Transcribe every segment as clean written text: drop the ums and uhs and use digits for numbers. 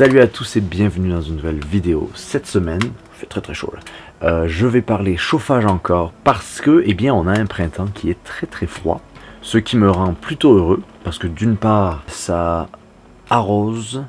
Salut à tous et bienvenue dans une nouvelle vidéo. Cette semaine, il fait très chaud là, je vais parler chauffage encore parce que, eh bien, on a un printemps qui est très froid. Ce qui me rend plutôt heureux parce que d'une part, ça arrose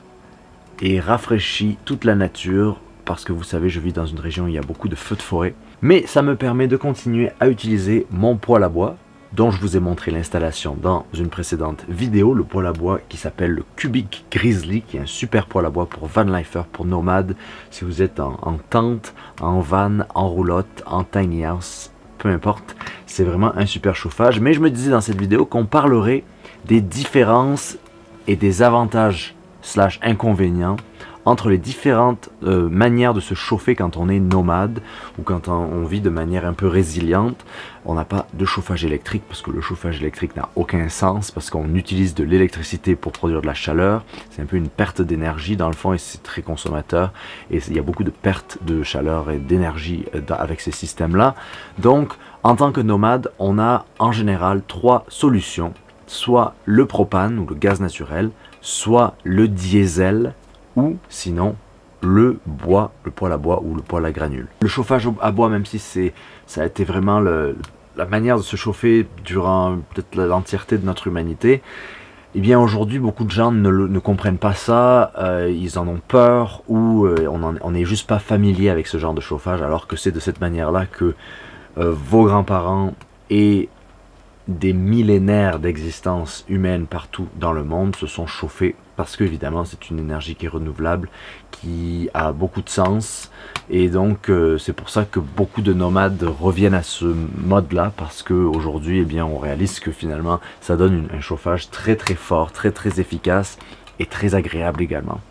et rafraîchit toute la nature. Parce que vous savez, je vis dans une région où il y a beaucoup de feux de forêt. Mais ça me permet de continuer à utiliser mon poêle à bois, dont je vous ai montré l'installation dans une précédente vidéo, le poêle à bois qui s'appelle le Cubic Grizzly, qui est un super poêle à bois pour vanlifer, pour nomades, si vous êtes en tente, en van, en roulotte, en tiny house, peu importe, c'est vraiment un super chauffage. Mais je me disais dans cette vidéo qu'on parlerait des différences et des avantages / inconvénients entre les différentes manières de se chauffer quand on est nomade ou quand on vit de manière un peu résiliente. On n'a pas de chauffage électrique parce que le chauffage électrique n'a aucun sens parce qu'on utilise de l'électricité pour produire de la chaleur. C'est un peu une perte d'énergie dans le fond et c'est très consommateur et il y a beaucoup de pertes de chaleur et d'énergie avec ces systèmes-là. Donc en tant que nomade, on a en général trois solutions, soit le propane ou le gaz naturel, soit le diesel, ou sinon le bois, le poêle à bois ou le poêle à granules. Le chauffage à bois, même si ça a été vraiment la manière de se chauffer durant peut-être l'entièreté de notre humanité, eh bien aujourd'hui beaucoup de gens ne comprennent pas ça, ils en ont peur ou on n'est juste pas familier avec ce genre de chauffage, alors que c'est de cette manière-là que vos grands-parents et des millénaires d'existence humaine partout dans le monde se sont chauffés parce que évidemment c'est une énergie qui est renouvelable, qui a beaucoup de sens et donc c'est pour ça que beaucoup de nomades reviennent à ce mode là parce qu'aujourd'hui eh bien on réalise que finalement ça donne un chauffage très fort, très efficace et très agréable également.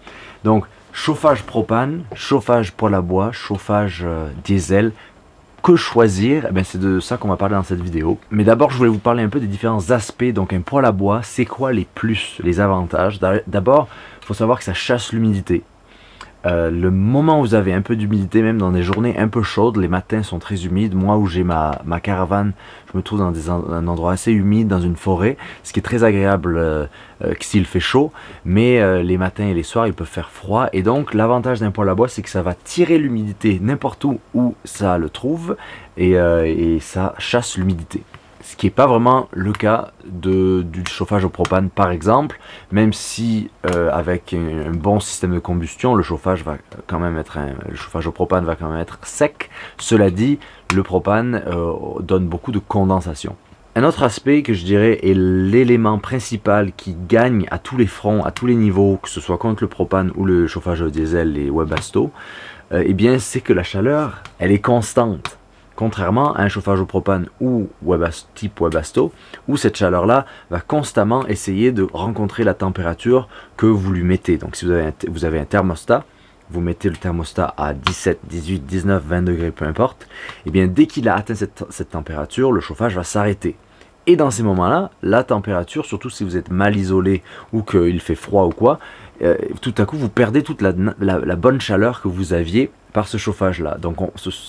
Donc chauffage propane, chauffage poêle à bois, chauffage diesel. Que choisir? Eh c'est de ça qu'on va parler dans cette vidéo. Mais d'abord, je voulais vous parler un peu des différents aspects. Donc un poêle à bois, c'est quoi les plus, les avantages? D'abord, il faut savoir que ça chasse l'humidité. Le moment où vous avez un peu d'humidité, même dans des journées un peu chaudes, les matins sont très humides. Moi où j'ai ma caravane, je me trouve dans un endroit assez humide, dans une forêt, ce qui est très agréable s'il fait chaud, mais les matins et les soirs il peut faire froid. Et donc l'avantage d'un poêle à bois, c'est que ça va tirer l'humidité n'importe où ça le trouve et ça chasse l'humidité. Ce qui n'est pas vraiment le cas du chauffage au propane par exemple, même si avec un bon système de combustion, le chauffage va quand même être le chauffage au propane va quand même être sec. Cela dit, le propane donne beaucoup de condensation. Un autre aspect que je dirais est l'élément principal qui gagne à tous les fronts, à tous les niveaux, que ce soit contre le propane ou le chauffage au diesel et Webasto, eh bien c'est que la chaleur, elle est constante. Contrairement à un chauffage au propane ou type Webasto, où cette chaleur-là va constamment essayer de rencontrer la température que vous lui mettez. Donc si vous avez un thermostat, vous mettez le thermostat à 17, 18, 19, 20 degrés, peu importe, et bien dès qu'il a atteint cette température, le chauffage va s'arrêter. Et dans ces moments-là, la température, surtout si vous êtes mal isolé ou qu'il fait froid ou quoi, tout à coup vous perdez toute la bonne chaleur que vous aviez par ce chauffage-là. Donc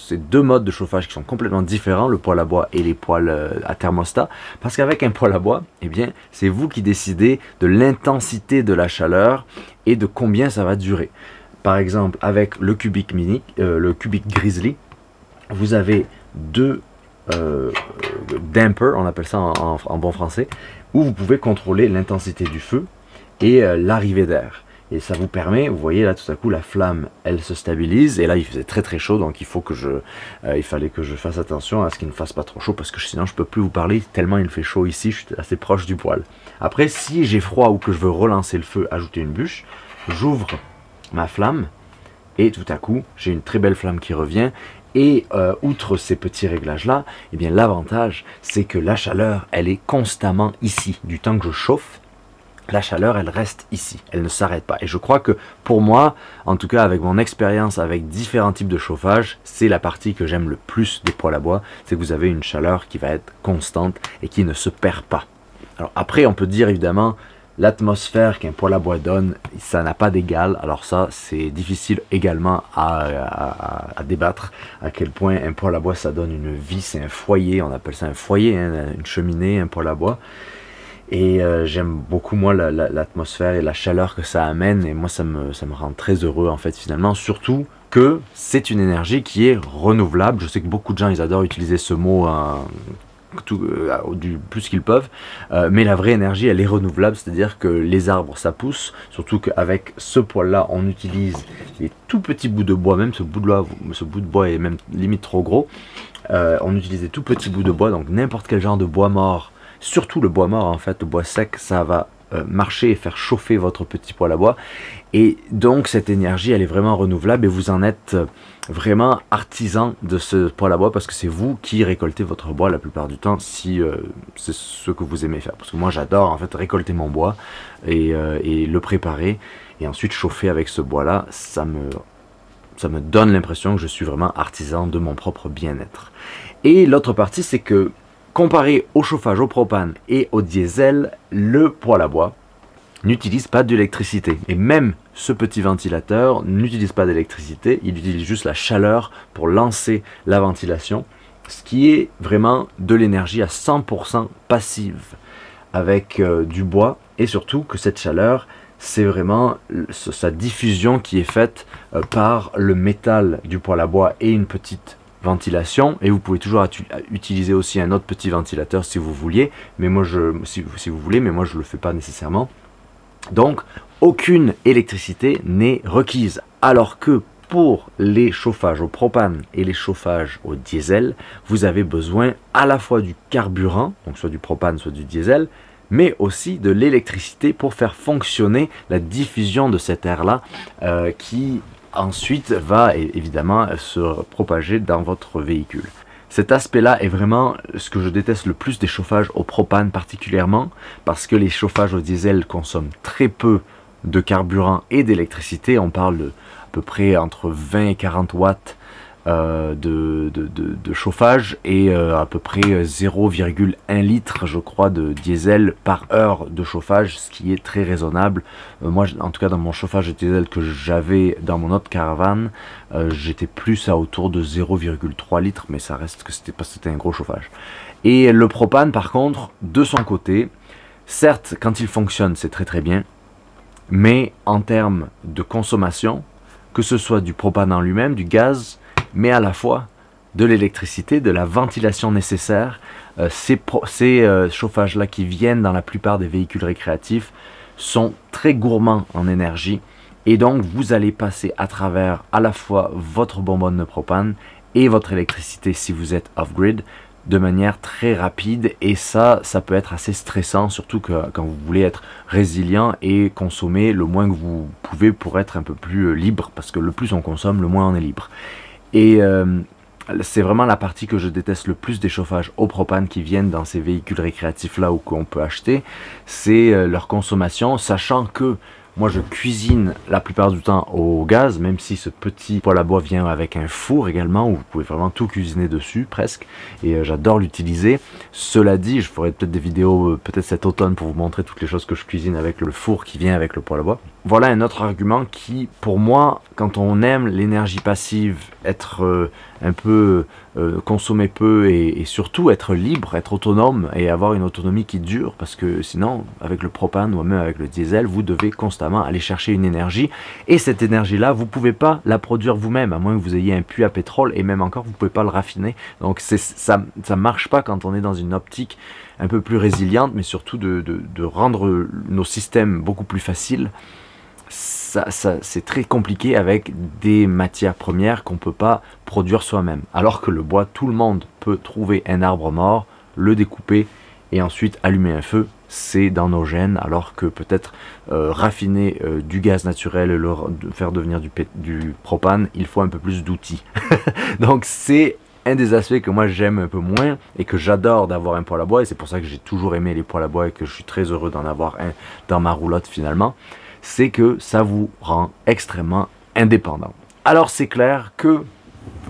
c'est deux modes de chauffage qui sont complètement différents, le poêle à bois et les poêles à thermostat, parce qu'avec un poêle à bois, eh bien c'est vous qui décidez de l'intensité de la chaleur et de combien ça va durer. Par exemple, avec le Cubic Grizzly, vous avez deux damper, on appelle ça en bon français, où vous pouvez contrôler l'intensité du feu et l'arrivée d'air. Et ça vous permet, vous voyez là tout à coup la flamme elle se stabilise et là il faisait très chaud donc il fallait que je fasse attention à ce qu'il ne fasse pas trop chaud parce que sinon je peux plus vous parler tellement il fait chaud ici, je suis assez proche du poêle. Après si j'ai froid ou que je veux relancer le feu, ajouter une bûche, j'ouvre ma flamme et tout à coup j'ai une très belle flamme qui revient. Et outre ces petits réglages là, eh bien l'avantage c'est que la chaleur elle est constamment ici. Du temps que je chauffe, la chaleur elle reste ici, elle ne s'arrête pas. Et je crois que pour moi, en tout cas avec mon expérience avec différents types de chauffage, c'est la partie que j'aime le plus des poêles à bois, c'est que vous avez une chaleur qui va être constante et qui ne se perd pas. Alors après on peut dire évidemment, l'atmosphère qu'un poêle à bois donne, ça n'a pas d'égal. Alors ça, c'est difficile également à débattre. À quel point un poêle à bois, ça donne une vie, c'est un foyer. On appelle ça un foyer, hein, une cheminée, un poêle à bois. Et j'aime beaucoup moi l'atmosphère et la chaleur que ça amène, et moi ça me rend très heureux en fait finalement, surtout que c'est une énergie qui est renouvelable. Je sais que beaucoup de gens ils adorent utiliser ce mot du plus qu'ils peuvent, mais la vraie énergie elle est renouvelable, c'est-à-dire que les arbres ça pousse, surtout qu'avec ce poêle là on utilise les tout petits bouts de bois, même ce bout de bois est même limite trop gros, on utilise des tout petits bouts de bois, donc n'importe quel genre de bois mort, surtout le bois mort en fait, le bois sec, ça va marcher et faire chauffer votre petit poêle à bois, et donc cette énergie elle est vraiment renouvelable et vous en êtes vraiment artisan de ce poêle à bois parce que c'est vous qui récoltez votre bois la plupart du temps si c'est ce que vous aimez faire. Parce que moi j'adore en fait récolter mon bois et le préparer et ensuite chauffer avec ce bois là, ça me donne l'impression que je suis vraiment artisan de mon propre bien-être. Et l'autre partie c'est que comparé au chauffage au propane et au diesel, le poêle à bois n'utilise pas d'électricité. Et même ce petit ventilateur n'utilise pas d'électricité, il utilise juste la chaleur pour lancer la ventilation, ce qui est vraiment de l'énergie à 100% passive avec du bois, et surtout que cette chaleur, c'est vraiment sa diffusion qui est faite par le métal du poêle à bois et une petite ventilation, et vous pouvez toujours utiliser aussi un autre petit ventilateur si vous vouliez, mais moi si vous voulez, mais moi je le fais pas nécessairement. Donc aucune électricité n'est requise, alors que pour les chauffages au propane et les chauffages au diesel, vous avez besoin à la fois du carburant, donc soit du propane soit du diesel, mais aussi de l'électricité pour faire fonctionner la diffusion de cet air-là qui ensuite va évidemment se propager dans votre véhicule. Cet aspect-là est vraiment ce que je déteste le plus des chauffages au propane particulièrement, parce que les chauffages au diesel consomment très peu de carburant et d'électricité. On parle de à peu près entre 20 et 40 watts de chauffage et à peu près 0,1 litre je crois de diesel par heure de chauffage, ce qui est très raisonnable. Moi en tout cas dans mon chauffage de diesel que j'avais dans mon autre caravane, j'étais plus à autour de 0,3 litres, mais ça reste que c'était parce que c'était un gros chauffage. Et le propane par contre, de son côté, certes quand il fonctionne c'est très bien, mais en termes de consommation, que ce soit du propane en lui-même, du gaz, mais à la fois de l'électricité, de la ventilation nécessaire. Ces chauffages-là qui viennent dans la plupart des véhicules récréatifs sont très gourmands en énergie, et donc vous allez passer à travers à la fois votre bonbonne de propane et votre électricité si vous êtes off-grid de manière très rapide, et ça peut être assez stressant, surtout que quand vous voulez être résilient et consommer le moins que vous pouvez pour être un peu plus libre, parce que le plus on consomme, le moins on est libre. Et c'est vraiment la partie que je déteste le plus des chauffages au propane qui viennent dans ces véhicules récréatifs là ou qu'on peut acheter, c'est leur consommation, sachant que moi je cuisine la plupart du temps au gaz, même si ce petit poêle à bois vient avec un four également, où vous pouvez vraiment tout cuisiner dessus presque, et j'adore l'utiliser. Cela dit, je ferai peut-être des vidéos peut-être cet automne pour vous montrer toutes les choses que je cuisine avec le four qui vient avec le poêle à bois. Voilà un autre argument qui, pour moi, quand on aime l'énergie passive, être un peu consommer peu et surtout être libre, être autonome et avoir une autonomie qui dure, parce que sinon avec le propane ou même avec le diesel vous devez constamment aller chercher une énergie, et cette énergie là vous pouvez pas la produire vous-même à moins que vous ayez un puits à pétrole, et même encore vous pouvez pas le raffiner, donc ça marche pas quand on est dans une optique un peu plus résiliente, mais surtout de rendre nos systèmes beaucoup plus faciles. C'est très compliqué avec des matières premières qu'on ne peut pas produire soi-même. Alors que le bois, tout le monde peut trouver un arbre mort, le découper et ensuite allumer un feu. C'est dans nos gènes, alors que peut-être raffiner du gaz naturel et le faire devenir du propane, il faut un peu plus d'outils. Donc c'est un des aspects que moi j'aime un peu moins et que j'adore d'avoir un poêle à bois, et c'est pour ça que j'ai toujours aimé les poêles à bois et que je suis très heureux d'en avoir un dans ma roulotte finalement. C'est que ça vous rend extrêmement indépendant. Alors c'est clair que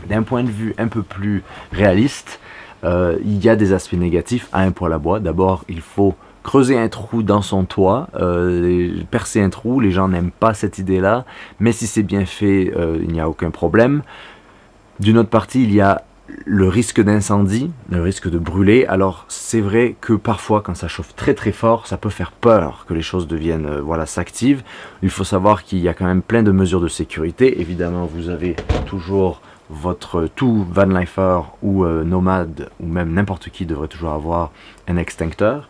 d'un point de vue un peu plus réaliste, il y a des aspects négatifs à un poêle à bois. D'abord, il faut creuser un trou dans son toit, percer un trou. Les gens n'aiment pas cette idée-là, mais si c'est bien fait, il n'y a aucun problème. D'une autre partie, il y a le risque d'incendie, le risque de brûler. Alors c'est vrai que parfois quand ça chauffe très très fort, ça peut faire peur que les choses deviennent, voilà, s'activent. Il faut savoir qu'il y a quand même plein de mesures de sécurité. Évidemment, vous avez toujours votre tout van lifer ou nomade ou même n'importe qui devrait toujours avoir un extincteur.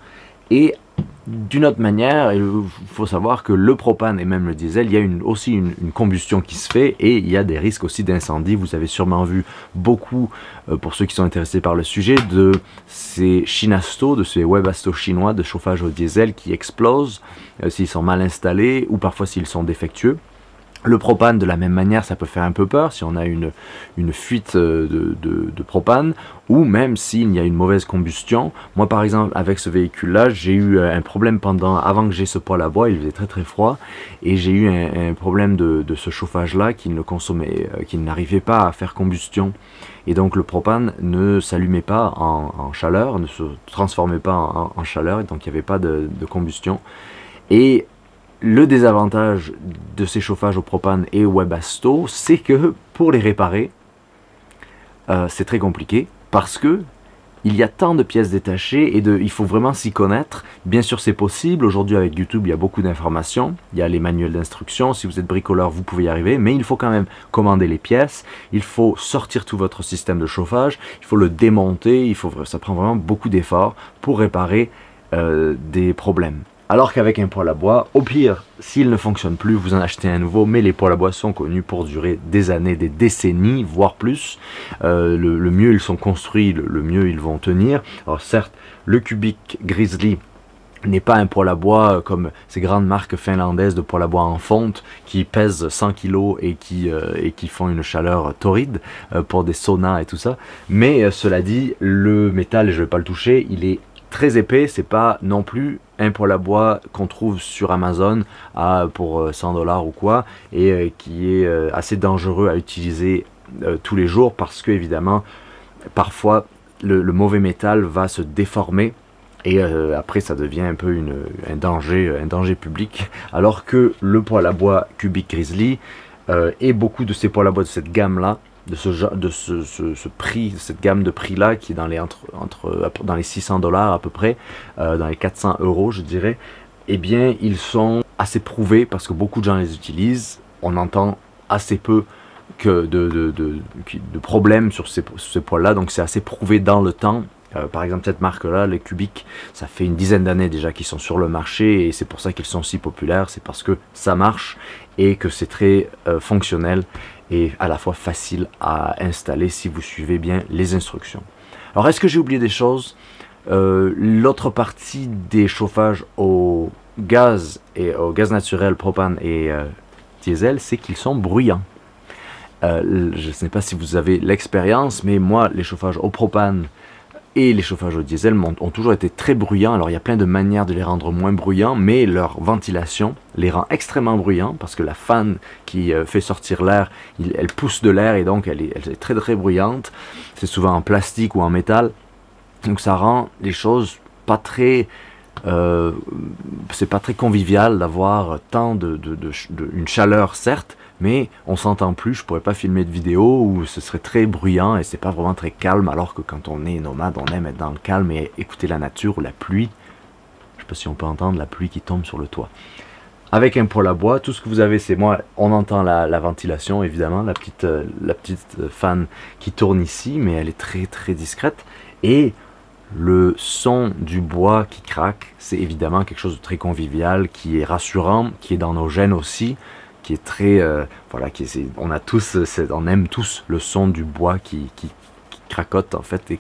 Et d'une autre manière, il faut savoir que le propane et même le diesel, il y a aussi une combustion qui se fait et il y a des risques aussi d'incendie. Vous avez sûrement vu beaucoup, pour ceux qui sont intéressés par le sujet, de ces chinastos, de ces webastos chinois de chauffage au diesel qui explosent s'ils sont mal installés ou parfois s'ils sont défectueux. Le propane, de la même manière, ça peut faire un peu peur si on a une fuite de propane, ou même s'il y a une mauvaise combustion. Moi, par exemple, avec ce véhicule-là, j'ai eu un problème avant que j'ai ce poêle à bois, il faisait très très froid, et j'ai eu un problème de ce chauffage-là qui n'arrivait pas à faire combustion. Et donc le propane ne s'allumait pas en chaleur, ne se transformait pas en chaleur, et donc il n'y avait pas de combustion. Et le désavantage de ces chauffages au propane et au webasto, c'est que pour les réparer, c'est très compliqué parce que il y a tant de pièces détachées et il faut vraiment s'y connaître. Bien sûr, c'est possible. Aujourd'hui, avec YouTube, il y a beaucoup d'informations. Il y a les manuels d'instruction. Si vous êtes bricoleur, vous pouvez y arriver. Mais il faut quand même commander les pièces. Il faut sortir tout votre système de chauffage. Il faut le démonter. Ça prend vraiment beaucoup d'efforts pour réparer des problèmes. Alors qu'avec un poêle à bois, au pire, s'il ne fonctionne plus, vous en achetez un nouveau, mais les poêles à bois sont connus pour durer des années, des décennies, voire plus. Le mieux ils sont construits, le mieux ils vont tenir. Alors certes, le Cubic Grizzly n'est pas un poêle à bois comme ces grandes marques finlandaises de poêle à bois en fonte qui pèsent 100 kg et qui font une chaleur torride pour des saunas et tout ça. Mais cela dit, le métal, je ne vais pas le toucher, il est très épais, c'est pas non plus un poêle à bois qu'on trouve sur Amazon pour 100 $ ou quoi, et qui est assez dangereux à utiliser tous les jours parce que évidemment parfois le mauvais métal va se déformer et après ça devient un peu un danger public, alors que le poêle à bois Cubic Grizzly et beaucoup de ces poêles à bois de cette gamme là, de ce prix, de cette gamme de prix là qui est dans les 600 $ à peu près, dans les 400 € je dirais, eh bien ils sont assez prouvés parce que beaucoup de gens les utilisent. On entend assez peu de problèmes sur ces poêles là, donc c'est assez prouvé dans le temps. Par exemple cette marque là, les Cubic, ça fait une dizaine d'années déjà qu'ils sont sur le marché et c'est pour ça qu'ils sont si populaires, c'est parce que ça marche et que c'est très fonctionnel et à la fois facile à installer si vous suivez bien les instructions. Alors est-ce que j'ai oublié des choses? L'autre partie des chauffages au gaz naturel, propane et diesel, c'est qu'ils sont bruyants. Je ne sais pas si vous avez l'expérience, mais moi les chauffages au propane et les chauffages au diesel ont toujours été très bruyants. Alors il y a plein de manières de les rendre moins bruyants, mais leur ventilation les rend extrêmement bruyants parce que la fan qui fait sortir l'air, elle pousse de l'air et donc elle est très très bruyante. C'est souvent en plastique ou en métal, donc ça rend les choses pas très... c'est pas très convivial d'avoir tant une chaleur certes, mais on s'entend plus. Je pourrais pas filmer de vidéo où ce serait très bruyant et c'est pas vraiment très calme, alors que quand on est nomade, on aime être dans le calme et écouter la nature ou la pluie. Je sais pas si on peut entendre la pluie qui tombe sur le toit. Avec un poêle à bois, tout ce que vous avez, c'est on entend la ventilation évidemment, la petite fan qui tourne ici, mais elle est très très discrète, et le son du bois qui craque, c'est évidemment quelque chose de très convivial, qui est rassurant, qui est dans nos gènes aussi, qui est très... voilà, on aime tous le son du bois qui cracote en fait et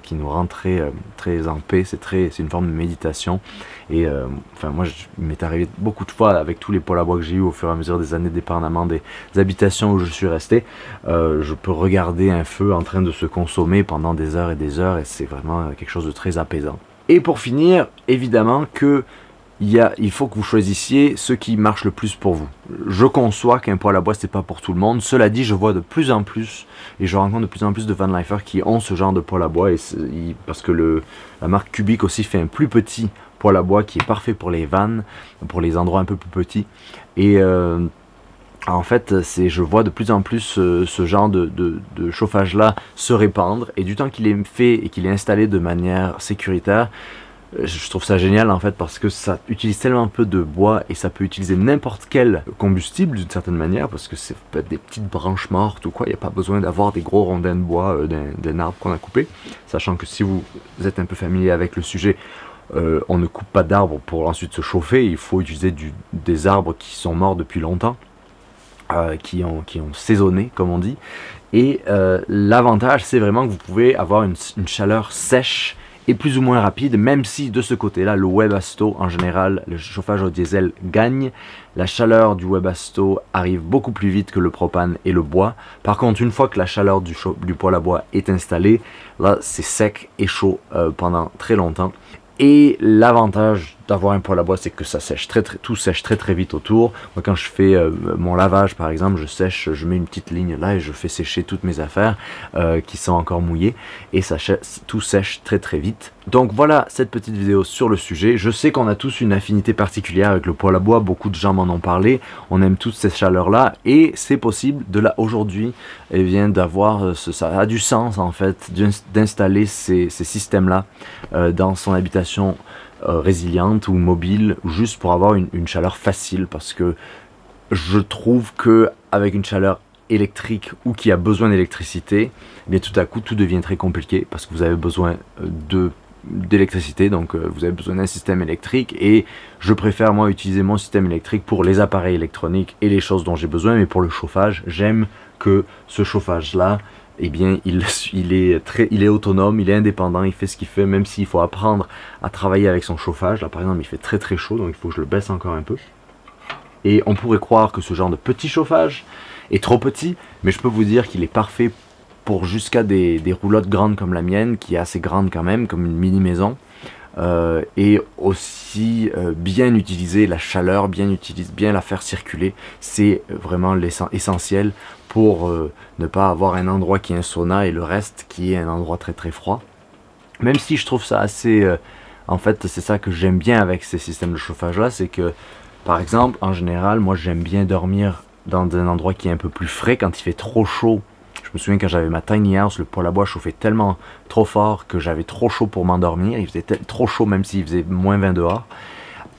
qui nous rend très, très en paix. C'est une forme de méditation. Et enfin moi, il m'est arrivé beaucoup de fois avec tous les poêles à bois que j'ai eu au fur et à mesure des années, dépendamment des habitations où je suis resté, je peux regarder un feu en train de se consommer pendant des heures et c'est vraiment quelque chose de très apaisant. Et pour finir, évidemment que il faut que vous choisissiez ce qui marche le plus pour vous. Je conçois qu'un poêle à bois c'est pas pour tout le monde. Cela dit, je vois de plus en plus et je rencontre de plus en plus de van lifers qui ont ce genre de poêle à bois, parce que la marque Cubic aussi fait un plus petit poêle à bois qui est parfait pour les vannes, pour les endroits un peu plus petits. Et En fait, je vois de plus en plus ce genre de chauffage là se répandre, et du temps qu'il est fait et qu'il est installé de manière sécuritaire, je trouve ça génial en fait, parce que ça utilise tellement peu de bois et ça peut utiliser n'importe quel combustible d'une certaine manière, parce que c'est peut-être des petites branches mortes ou quoi, il n'y a pas besoin d'avoir des gros rondins de bois d'un arbre qu'on a coupé, sachant que si vous êtes un peu familier avec le sujet, on ne coupe pas d'arbres pour ensuite se chauffer, il faut utiliser des arbres qui sont morts depuis longtemps. Qui ont saisonné comme on dit, et l'avantage c'est vraiment que vous pouvez avoir une chaleur sèche et plus ou moins rapide, même si de ce côté là le Webasto en général, le chauffage au diesel gagne. La chaleur du Webasto arrive beaucoup plus vite que le propane et le bois. Par contre, une fois que la chaleur du poêle à bois est installée, là c'est sec et chaud pendant très longtemps. Et l'avantage d'avoir un poêle à bois, c'est que ça sèche tout sèche très vite autour. Moi, quand je fais mon lavage par exemple, je mets une petite ligne là et je fais sécher toutes mes affaires qui sont encore mouillées, et tout sèche très vite. Donc voilà cette petite vidéo sur le sujet. Je sais qu'on a tous une affinité particulière avec le poêle à bois, beaucoup de gens m'en ont parlé, on aime toutes ces chaleurs là, et c'est possible de là aujourd'hui, et bien d'avoir, ça a du sens en fait d'installer ces systèmes là dans son habitation résiliente ou mobile, juste pour avoir une chaleur facile, parce que je trouve que avec une chaleur électrique ou qui a besoin d'électricité, eh bien tout à coup tout devient très compliqué, parce que vous avez besoin d'électricité, donc vous avez besoin d'un système électrique, et je préfère moi utiliser mon système électrique pour les appareils électroniques et les choses dont j'ai besoin, mais pour le chauffage, j'aime que ce chauffage là, eh bien il est autonome, il est indépendant, il fait ce qu'il fait, même s'il faut apprendre à travailler avec son chauffage. Là par exemple il fait très chaud, donc il faut que je le baisse encore un peu. Et on pourrait croire que ce genre de petit chauffage est trop petit, mais je peux vous dire qu'il est parfait pour jusqu'à des roulottes grandes comme la mienne, qui est assez grande quand même, comme une mini maison. Et aussi bien utiliser la chaleur, bien la faire circuler, c'est vraiment essentiel pour ne pas avoir un endroit qui est un sauna et le reste qui est un endroit très froid. Même si je trouve ça assez... en fait c'est ça que j'aime bien avec ces systèmes de chauffage là, c'est que par exemple en général moi j'aime bien dormir dans un endroit qui est un peu plus frais quand il fait trop chaud. Je me souviens quand j'avais ma tiny house, le poêle à bois chauffait tellement trop fort que j'avais trop chaud pour m'endormir. Il faisait trop chaud même s'il faisait moins 20 dehors.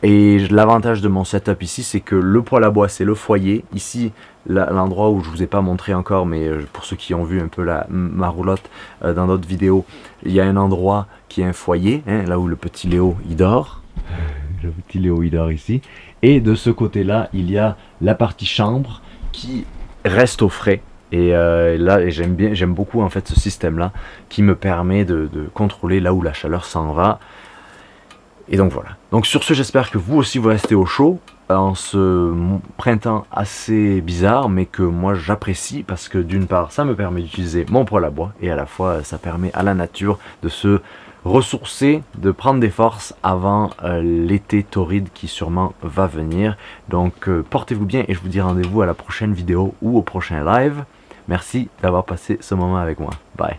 Et l'avantage de mon setup ici, c'est que le poêle à bois c'est le foyer. Ici, l'endroit où je vous ai pas montré encore, mais pour ceux qui ont vu un peu ma roulotte dans d'autres vidéos, il y a un endroit qui est un foyer, hein, là où le petit Léo il dort. Le petit Léo il dort ici. Et de ce côté là, il y a la partie chambre qui reste au frais. Et là j'aime beaucoup en fait ce système là qui me permet de contrôler là où la chaleur s'en va. Et donc voilà. Donc sur ce, j'espère que vous aussi vous restez au chaud en ce printemps assez bizarre, mais que moi j'apprécie, parce que d'une part ça me permet d'utiliser mon poêle à bois, et à la fois ça permet à la nature de se ressourcer, de prendre des forces avant l'été torride qui sûrement va venir. Donc portez-vous bien, et je vous dis rendez-vous à la prochaine vidéo ou au prochain live. Merci d'avoir passé ce moment avec moi. Bye.